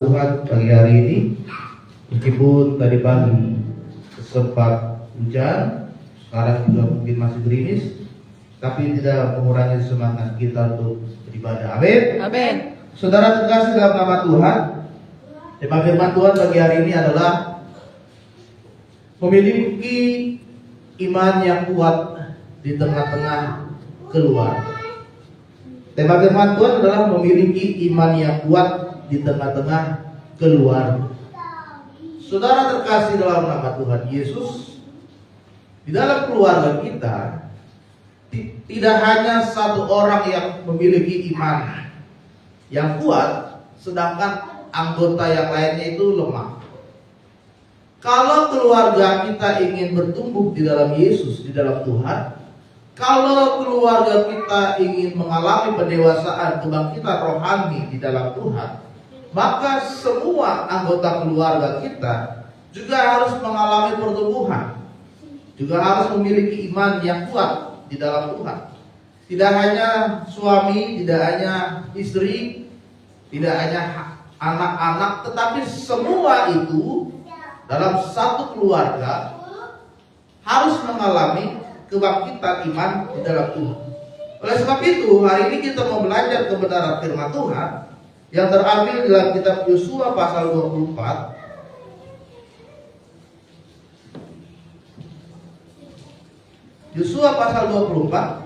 Tuhan pagi hari ini, meskipun tadi pagi sempat hujan, sekarang juga mungkin masih gerimis, tapi tidak mengurangi semangat kita untuk beribadah. Amin. Amin. Saudara terkasih dalam nama Tuhan, tema firman Tuhan pagi hari ini adalah memiliki iman yang kuat di tengah-tengah keluarga. Tema firman Tuhan adalah memiliki iman yang kuat di tengah-tengah keluarga. Saudara terkasih dalam nama Tuhan Yesus, di dalam keluarga kita tidak hanya satu orang yang memiliki iman yang kuat, sedangkan anggota yang lainnya itu lemah. Kalau keluarga kita ingin bertumbuh di dalam Yesus, di dalam Tuhan, kalau keluarga kita ingin mengalami pendewasaan, kebangkitan rohani di dalam Tuhan, maka semua anggota keluarga kita juga harus mengalami pertumbuhan, juga harus memiliki iman yang kuat di dalam Tuhan. Tidak hanya suami, tidak hanya istri, tidak hanya anak-anak, tetapi semua itu dalam satu keluarga harus mengalami kebangkitan iman di dalam Tuhan. Oleh sebab itu, hari ini kita mau belajar kebenaran firman Tuhan yang terambil dalam kitab Yosua pasal 24. Yosua pasal 24.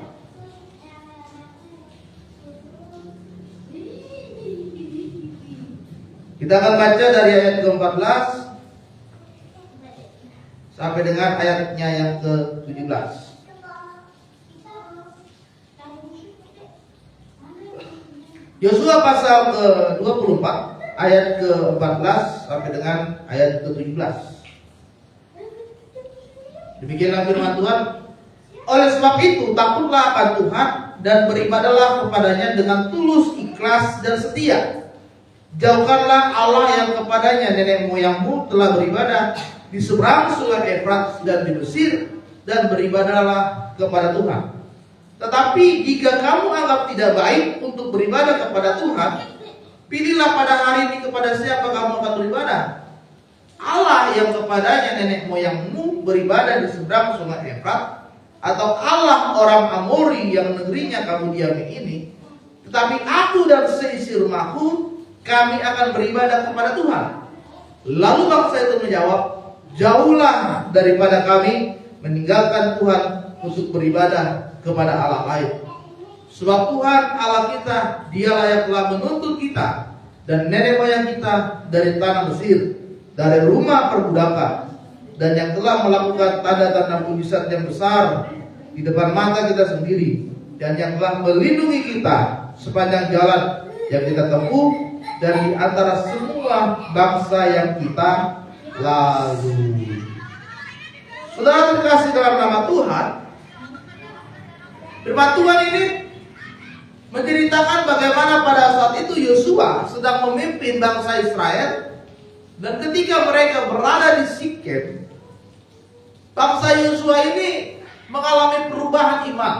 Kita akan baca dari ayat ke-14 sampai dengan ayatnya yang ke-17. Yosua pasal ke-24 ayat ke-14 sampai dengan ayat ke-17. Demikianlah firman Tuhan. Oleh sebab itu takutlah akan Tuhan dan beribadahlah kepadanya dengan tulus, ikhlas dan setia. Jauhkanlah Allah yang kepadanya nenek moyangmu telah beribadah di seberang sungai Efrat dan di Mesir, dan beribadahlah kepada Tuhan. Tetapi jika kamu anggap tidak baik untuk beribadah kepada Tuhan, pilihlah pada hari ini kepada siapa kamu akan beribadah. Allah yang kepadanya nenek moyangmu beribadah di seberang sungai Efrat, atau Allah orang Amori yang negerinya kamu diami ini. Tetapi aku dan seisi rumahku, kami akan beribadah kepada Tuhan. Lalu bangsa itu menjawab, jauhlah daripada kami meninggalkan Tuhan untuk beribadah kepada Allah lain. Sebab Tuhan Allah kita, dialah yang telah menuntut kita dan nenek moyang kita dari tanah Mesir, dari rumah perbudakan, dan yang telah melakukan tanda-tanda mujizat yang besar di depan mata kita sendiri, dan yang telah melindungi kita sepanjang jalan yang kita tempuh dan di antara semua bangsa yang kita lalui. Saudara terkasih dalam nama Tuhan, firman Tuhan ini menceritakan bagaimana pada saat itu Yosua sedang memimpin bangsa Israel, dan ketika mereka berada di Sikem, bangsa Yosua ini mengalami perubahan iman.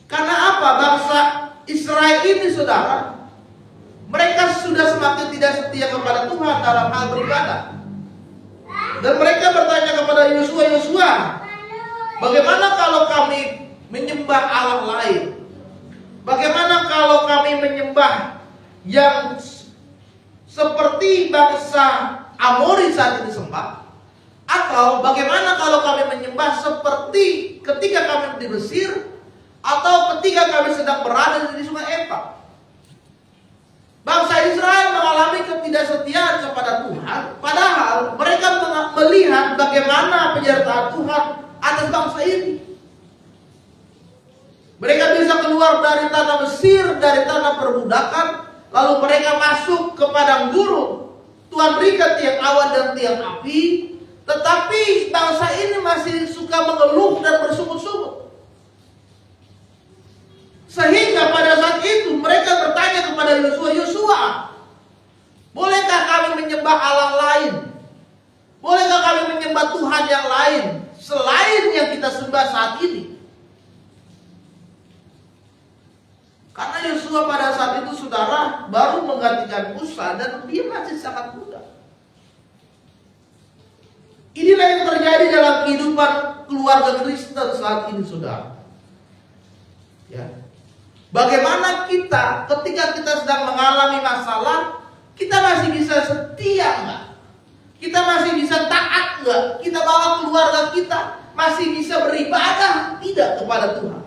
Karena apa? Bangsa Israel ini, saudara, mereka sudah semakin tidak setia kepada Tuhan dalam hal beribadah. Dan mereka bertanya kepada Yosua, Yosua, bagaimana kalau kami menyembah Allah lain? Bagaimana kalau kami menyembah yang seperti bangsa Amori saat ini sembah? Atau bagaimana kalau kami menyembah seperti ketika kami di Mesir, atau ketika kami sedang berada di sungai Efrat? Bangsa Israel mengalami ketidaksetiaan kepada Tuhan, padahal mereka melihat bagaimana penyertaan Tuhan atas bangsa ini. Mereka bisa keluar dari tanah Mesir, dari tanah perbudakan, lalu mereka masuk ke padang gurun. Tuhan berikan tiang awan dan tiang api, tetapi bangsa ini masih suka mengeluh dan bersungut-sungut. Sehingga pada saat itu mereka bertanya kepada Yosua, Yosua, bolehkah kami menyembah Allah lain? Bolehkah kami menyembah Tuhan yang lain selain yang kita sembah saat ini? Karena Yosua pada saat itu saudara baru menggantikan Musa dan dia masih sangat muda. Inilah yang terjadi dalam kehidupan keluarga Kristen saat ini saudara. Ya. Bagaimana kita ketika kita sedang mengalami masalah, kita masih bisa setia enggak? Kita masih bisa taat enggak? Kita bawa keluarga kita masih bisa beribadah tidak kepada Tuhan?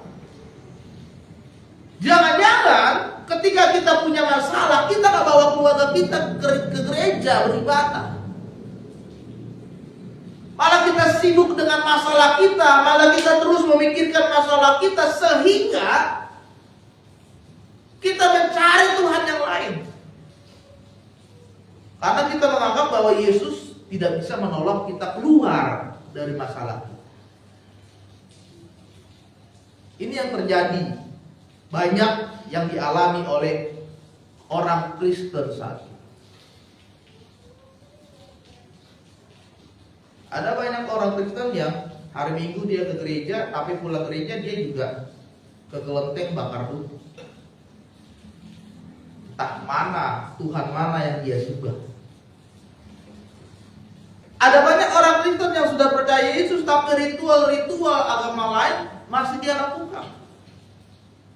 Jangan-jangan ketika kita punya masalah, kita nggak bawa keluarga kita ke gereja beribadah. Malah kita sibuk dengan masalah kita, malah kita terus memikirkan masalah kita sehingga kita mencari Tuhan yang lain. Karena kita menganggap bahwa Yesus tidak bisa menolong kita keluar dari masalah kita. Ini yang terjadi. Banyak yang dialami oleh orang Kristen saat ini. Ada banyak orang Kristen yang hari Minggu dia ke gereja, tapi pulang gereja dia juga ke kelenteng bakar dulu. Entah mana, Tuhan mana yang dia suka. Ada banyak orang Kristen yang sudah percaya Yesus, tapi ritual-ritual agama lain masih dia lakukan.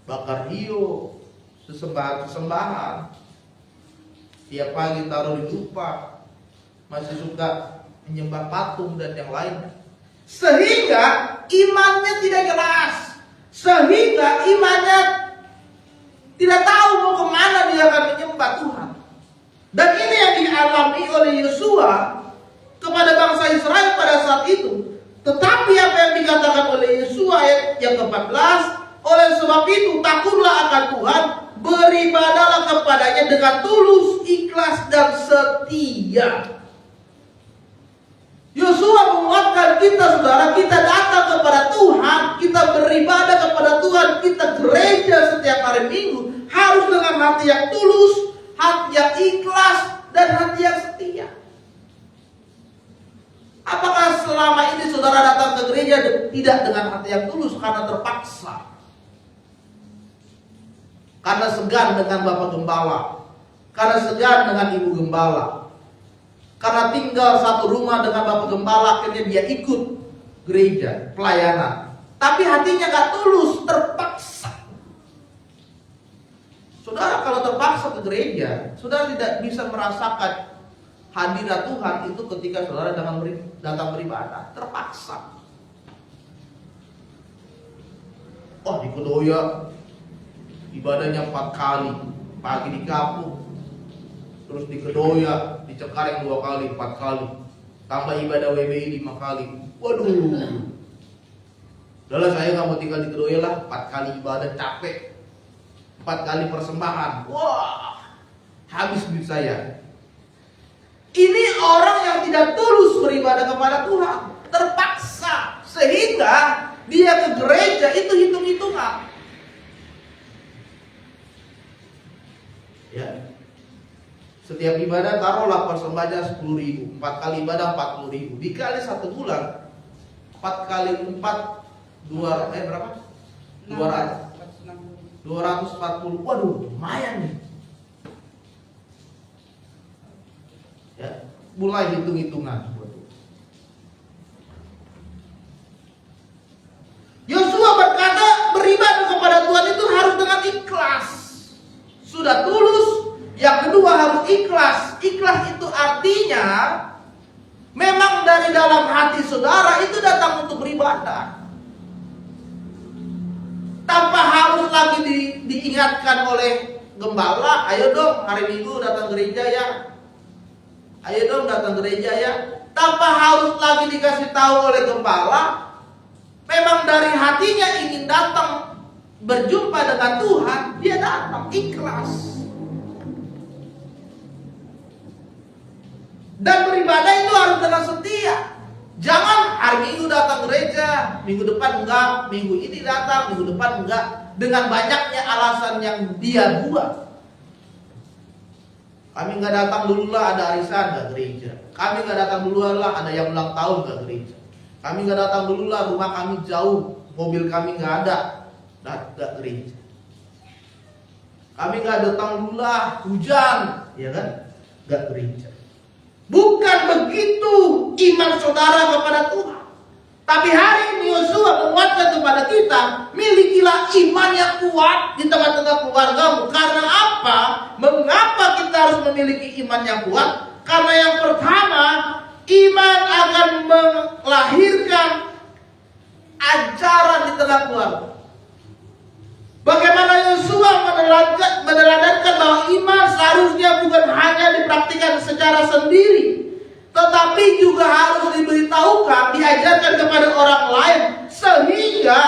Bakar hiu, sesembahan-sesembahan, tiap pagi taruh di dupa, masih suka menyembah patung dan yang lainnya. Sehingga imannya tidak jelas, sehingga imannya tidak tahu mau kemana dia akan menyembah Tuhan. Dan ini yang dialami oleh Yosua kepada bangsa Israel pada saat itu. Tetapi apa yang dikatakan oleh Yosua ayat yang ke-14, oleh sebab itu takutlah akan Tuhan, beribadahlah kepadanya dengan tulus, ikhlas dan setia. Yosua menguatkan kita saudara, kita datang kepada Tuhan, kita beribadah kepada Tuhan, kita gereja setiap hari Minggu harus dengan hati yang tulus, hati yang ikhlas dan hati yang setia. Apakah selama ini saudara datang ke gereja tidak dengan hati yang tulus karena terpaksa? Karena segan dengan Bapak Gembala, karena segan dengan Ibu Gembala, karena tinggal satu rumah dengan Bapak Gembala, akhirnya dia ikut gereja, pelayanan. Tapi hatinya gak tulus, terpaksa. Saudara kalau terpaksa ke gereja, saudara tidak bisa merasakan hadirat Tuhan itu ketika saudara datang beribadah, terpaksa. Oh di Kedoya ibadahnya 4 kali, pagi di kampung, terus di Kedoya, di Cengkareng 2 kali, 4 kali, tambah ibadah WBI 5 kali. Waduh, udahlah saya nggak mau tinggal di Kedoya lah, 4 kali ibadah capek, 4 kali persembahan, wah, habis duit saya. Ini orang yang tidak tulus beribadah kepada Tuhan, terpaksa, sehingga dia ke gereja itu hitung-hitungan. Ya. Setiap ibadah taruhlah persembahannya 10.000, 4 kali ibadah 40.000, dikali 1 bulan 4 kali 4 berapa? 240. Waduh, lumayan nih. Ya, mulai hitung-hitungan. Yosua berkata beribadah kepada Tuhan itu harus dengan ikhlas. Sudah tulus, yang kedua harus ikhlas. Ikhlas itu artinya memang dari dalam hati saudara itu datang untuk beribadah. Tanpa harus lagi diingatkan oleh gembala, ayo dong hari Minggu datang gereja ya. Ayo dong datang gereja ya. Tanpa harus lagi dikasih tahu oleh gembala, memang dari hatinya ingin datang berjumpa dengan Tuhan, dia datang ikhlas. Dan beribadah itu harus dengan setia. Jangan hari Minggu datang gereja, minggu depan enggak, minggu ini datang, minggu depan enggak, dengan banyaknya alasan yang dia buat. Kami nggak datang dulu lah, ada arisan nggak gereja. Kami nggak datang dulu lah, ada yang ulang tahun nggak gereja. Kami nggak datang dulu lah, rumah kami jauh, mobil kami nggak ada, nggak gereja. Kami nggak datang lula, hujan, ya kan? Nggak gereja. Bukan begitu iman saudara kepada Tuhan. Tapi hari ini Yosua menguatkan kepada kita, milikilah iman yang kuat di tengah-tengah keluargamu. Karena apa? Mengapa kita harus memiliki iman yang kuat? Karena yang pertama, iman akan melahirkan ajaran di tengah keluarga. Bagaimana Yosua meneladankan bahwa iman seharusnya bukan hanya dipraktikkan secara sendiri, tetapi juga harus diberitahukan, diajarkan kepada orang lain, sehingga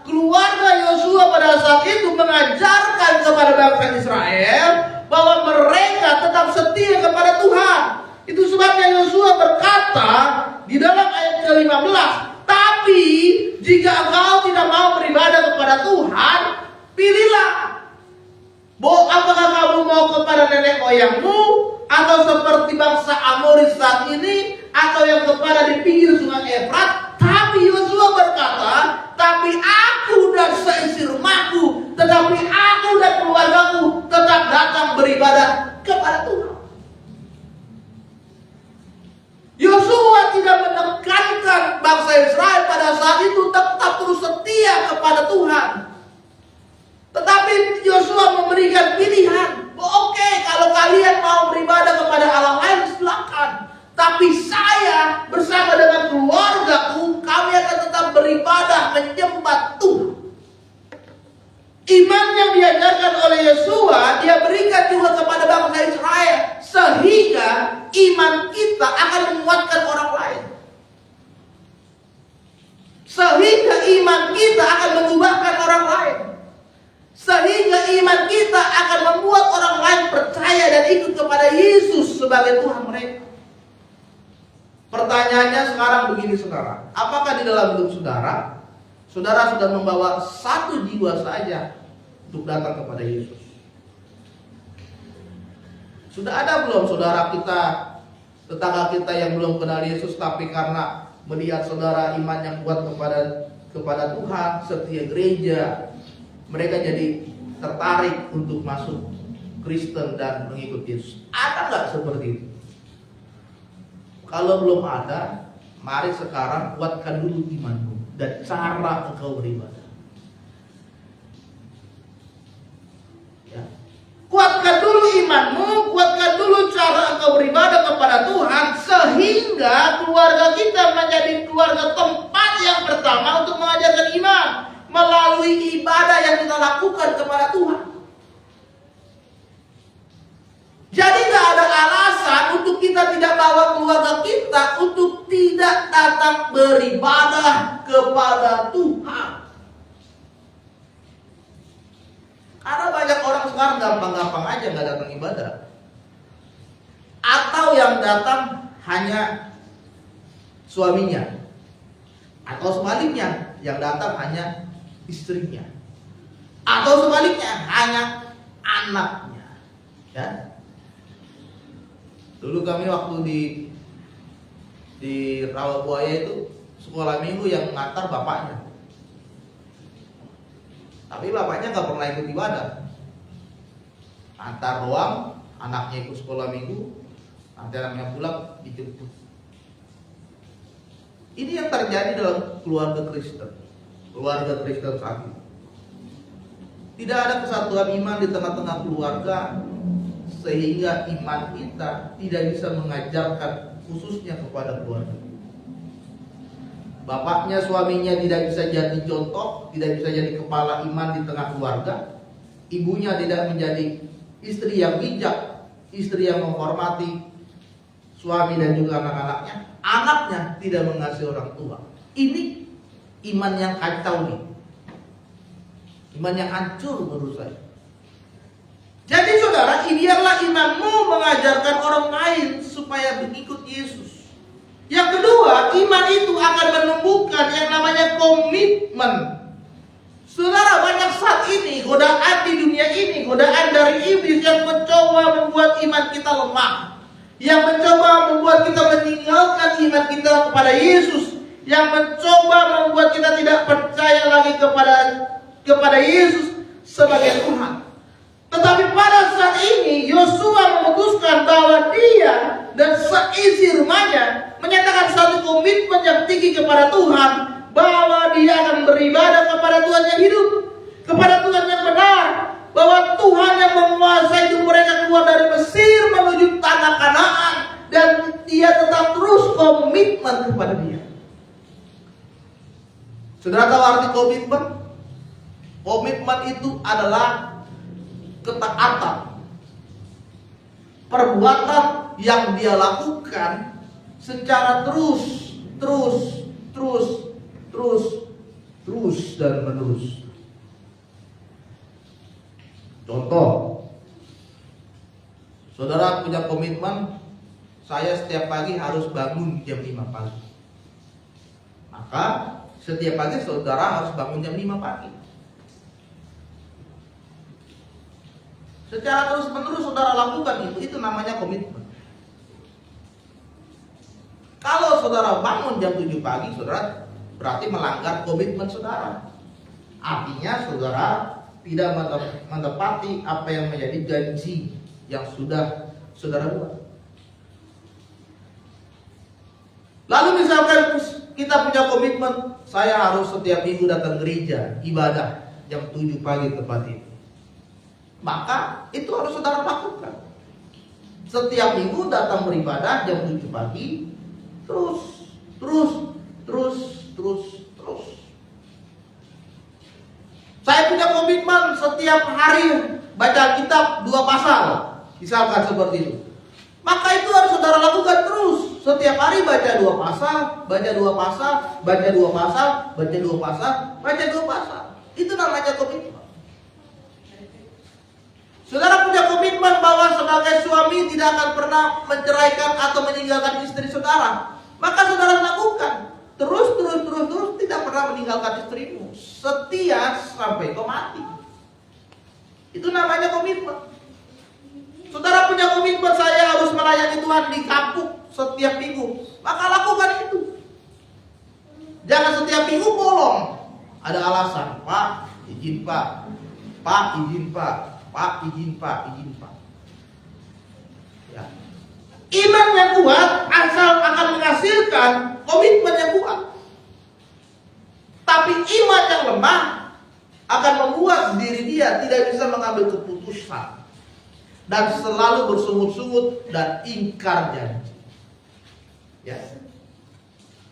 keluarga Yosua pada saat itu mengajarkan kepada bangsa Israel bahwa mereka tetap setia kepada Tuhan. Itu sebabnya Yosua berkata di dalam ayat ke-15, tapi jika engkau tidak mau beribadah kepada Tuhan, pilihlah, apakah kamu mau kepada nenek moyangmu, atau seperti bangsa Amoris saat ini, atau yang kepada di pinggir sungai Efrat. Tapi Yosua berkata, tapi aku dan seisi rumahku, tetapi aku dan keluargaku tetap datang beribadah kepada Tuhan. Yosua tidak menekankan bangsa Israel pada saat itu tetap terus setia kepada Tuhan. Tetapi Yosua memberikan pilihan. Oke, kalau kalian mau beribadah kepada Allah lain, silakan. Tapi saya bersama dengan keluargaku, kami akan tetap beribadah menyembah Tuhan. Iman yang diajarkan oleh Yosua, dia berikan juga kepada bangsa Israel, sehingga iman kita akan menguatkan orang lain. Sehingga iman kita akan mengubahkan orang lain. Sehingga iman kita akan membuat orang lain percaya dan ikut kepada Yesus sebagai Tuhan mereka. Pertanyaannya sekarang begini saudara, apakah di dalam hidup saudara, saudara sudah membawa satu jiwa saja untuk datang kepada Yesus? Sudah ada belum saudara kita, tetangga kita yang belum kenal Yesus, tapi karena melihat saudara iman yang kuat kepada Tuhan, setia gereja, mereka jadi tertarik untuk masuk Kristen dan mengikut Yesus? Ada nggak seperti itu? Kalau belum ada, mari sekarang kuatkan dulu imanmu dan cara engkau beribadah. Ya. Kuatkan dulu imanmu, kuatkan dulu cara engkau beribadah kepada Tuhan, sehingga keluarga kita menjadi keluarga tempat yang pertama untuk mengajarkan iman melalui ibadah yang kita lakukan kepada Tuhan. Jadi tidak ada alasan untuk kita tidak bawa keluarga kita untuk tidak datang beribadah kepada Tuhan. Karena banyak orang sekarang gampang-gampang aja nggak datang ibadah. Atau yang datang hanya suaminya. Atau sebaliknya, yang datang hanya istrinya. Atau sebaliknya, hanya anaknya. Ya. Dulu kami waktu di Rawabuaya itu sekolah minggu yang ngantar bapaknya. Tapi bapaknya nggak pernah ikut ibadah. Antar doang, anaknya ikut sekolah minggu, nanti anaknya pulang dijemput. Ini yang terjadi dalam keluarga Kristen. Keluarga Kristen saat ini. Tidak ada kesatuan iman di tengah-tengah keluarga, sehingga iman kita tidak bisa mengajarkan khususnya kepada keluarga. Bapaknya, suaminya tidak bisa jadi contoh, tidak bisa jadi kepala iman di tengah keluarga. Ibunya tidak menjadi istri yang bijak, istri yang menghormati suami dan juga anak-anaknya. Anaknya tidak mengasihi orang tua. Ini iman yang kacau nih. Iman yang hancur menurut saya. Jadi saudara, ideallah imanmu mengajarkan orang lain supaya mengikut Yesus. Yang kedua, iman itu akan menumbuhkan yang namanya komitmen. Saudara, banyak saat ini godaan di dunia ini, godaan dari iblis yang mencoba membuat iman kita lemah, yang mencoba membuat kita meninggalkan iman kita kepada Yesus, yang mencoba membuat kita tidak percaya lagi kepada Yesus sebagai Tuhan. Tetapi pada saat ini Yosua memutuskan bahwa dia dan seisi rumahnya menyatakan satu komitmen yang tinggi kepada Tuhan, bahwa dia akan beribadah kepada Tuhan yang hidup, kepada Tuhan yang benar, bahwa Tuhan yang menguasai hidup mereka keluar dari Mesir menuju tanah Kanaan, dan dia tetap terus komitmen kepada dia. Saudara tahu arti komitmen? Komitmen itu adalah ketaatan, perbuatan yang dia lakukan secara terus dan menerus. Contoh, saudara punya komitmen, saya setiap pagi harus bangun jam 5 pagi. Maka setiap pagi saudara harus bangun jam 5 pagi. Secara terus menerus saudara lakukan itu namanya komitmen. Kalau saudara bangun jam 7 pagi, saudara berarti melanggar komitmen saudara. Artinya saudara tidak menepati apa yang menjadi janji yang sudah saudara buat. Lalu misalkan kita punya komitmen, saya harus setiap minggu datang gereja, ibadah jam 7 pagi tepat ini. Maka itu harus saudara lakukan. Setiap minggu datang beribadah jam 7 pagi, terus. Saya punya komitmen setiap hari baca kitab 2 pasal, misalkan seperti itu. Maka itu harus saudara lakukan terus. Setiap hari baca 2 pasal, baca 2 pasal, baca 2 pasal, baca 2 pasal, baca 2 pasal. Itu namanya komitmen. Saudara punya komitmen bahwa sebagai suami tidak akan pernah menceraikan atau meninggalkan istri saudara. Maka saudara lakukan terus tidak pernah meninggalkan istrimu, setia sampai kau mati. Itu namanya komitmen. Saudara punya komitmen, saya harus melayani Tuhan di kampung setiap minggu. Maka lakukan itu. Jangan setiap minggu bolong. Ada alasan, Pak, izin Pak. Pak, izin Pak. Pak, izin Pak. Ya. Iman yang kuat asal akan menghasilkan komitmen yang kuat. Tapi iman yang lemah akan membuat diri dia tidak bisa mengambil keputusan dan selalu bersungut-sungut dan ingkar janji. Ya.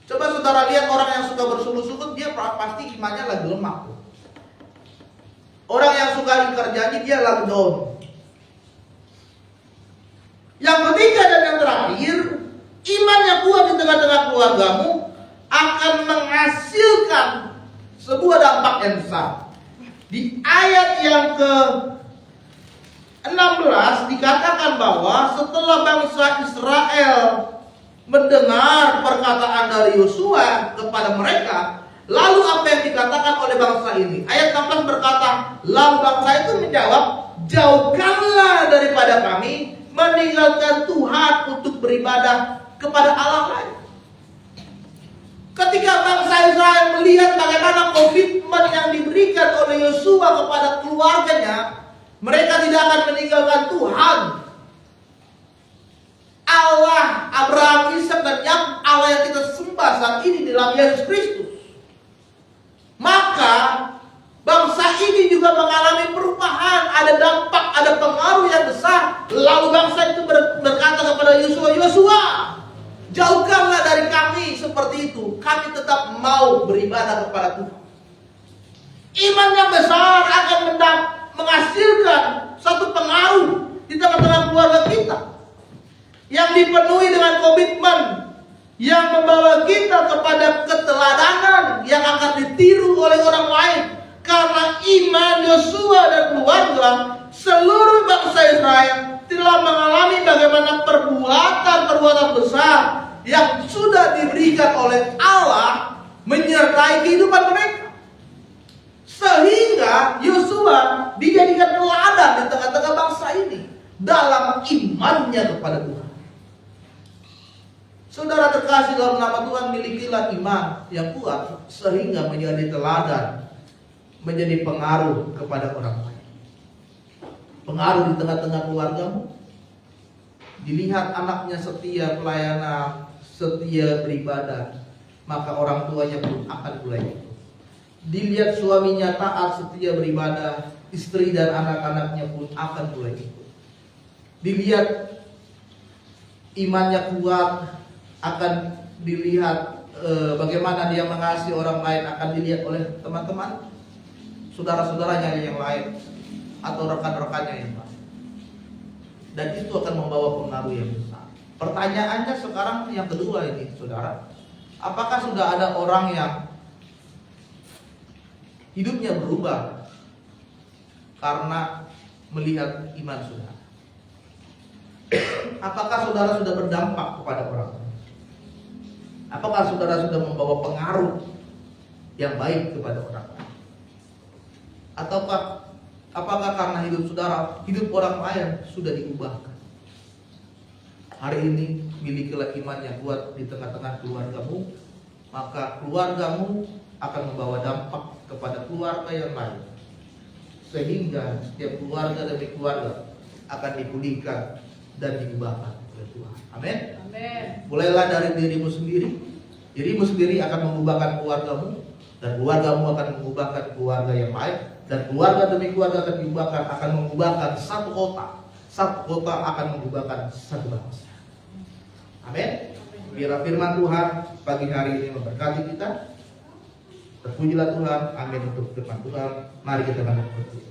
Coba saudara lihat orang yang suka bersungut-sungut, dia pasti imannya lagi lemah. Orang yang suka ingkar janji, dia lagi down. Yang ketiga dan yang terakhir, iman yang kuat di tengah-tengah keluargamu akan menghasilkan sebuah dampak yang besar. Di ayat yang ke-16 dikatakan bahwa setelah bangsa Israel mendengar perkataan dari Yosua kepada mereka, lalu apa yang dikatakan oleh bangsa ini? Ayat 16 berkata, lalu bangsa itu menjawab, jauhkanlah daripada kami meninggalkan Tuhan untuk beribadah kepada Allah lain. Ketika bangsa Israel melihat bagaimana komitmen yang diberikan oleh Yosua kepada keluarganya, mereka tidak akan meninggalkan Tuhan, Allah Abraham, Ishak dan Yakub, Allah yang kita sembah saat ini dalam Yesus Kristus. Maka bangsa ini juga mengalami perubahan, ada dampak, ada pengaruh yang besar. Lalu bangsa itu berkata kepada Yosua, Yosua, jauhkanlah dari kami seperti itu. Kami tetap mau beribadah kepada Tuhan. Iman yang besar akan menghasilkan satu pengaruh di tengah-tengah keluarga kita, yang dipenuhi dengan komitmen, yang membawa kita kepada keteladanan yang akan ditiru oleh orang lain. Karena iman Yosua dan keluarga, seluruh bangsa Israel telah mengalami bagaimana perbuatan besar yang sudah diberikan oleh Allah menyertai kehidupan mereka. Sehingga Yosua dijadikan teladan di tengah-tengah bangsa ini dalam imannya kepada Tuhan. Saudara terkasih dalam nama Tuhan, milikilah iman yang kuat sehingga menjadi teladan, menjadi pengaruh kepada orang lain. pengaruh di tengah-tengah keluargamu. Dilihat anaknya setia pelayanan, setia beribadah, maka orang tuanya pun akan mulai ikut. Dilihat suaminya taat, setia beribadah, istri dan anak-anaknya pun akan mulai ikut. Dilihat imannya kuat, akan dilihat bagaimana dia mengasihi orang lain, akan dilihat oleh teman-teman, saudara-saudaranya yang lain, atau rekan-rekannya yang lain. Dan itu akan membawa pengaruh yang besar. Pertanyaannya sekarang yang kedua ini, saudara, apakah sudah ada orang yang hidupnya berubah karena melihat iman saudara? Apakah saudara sudah berdampak kepada orang? Apakah saudara sudah membawa pengaruh yang baik kepada orang? Ataukah apakah karena hidup saudara, hidup orang lain sudah diubahkan? Hari ini milikilah iman yang kuat di tengah-tengah keluargamu, maka keluargamu akan membawa dampak kepada keluarga yang lain, sehingga setiap keluarga demi keluarga akan dipulihkan dan diubahkan oleh Tuhan. Amin. Amin. Mulailah dari dirimu sendiri. Dirimu sendiri akan mengubahkan keluargamu, dan keluargamu akan mengubahkan keluarga yang lain, dan keluarga demi keluarga akan diubahkan, akan mengubahkan satu kota. Satu kota akan mengubahkan satu bangsa. Amin. Biarlah firman Tuhan pagi hari ini memberkati kita. Terpujilah Tuhan. Amin untuk firman Tuhan. Mari kita berdoa.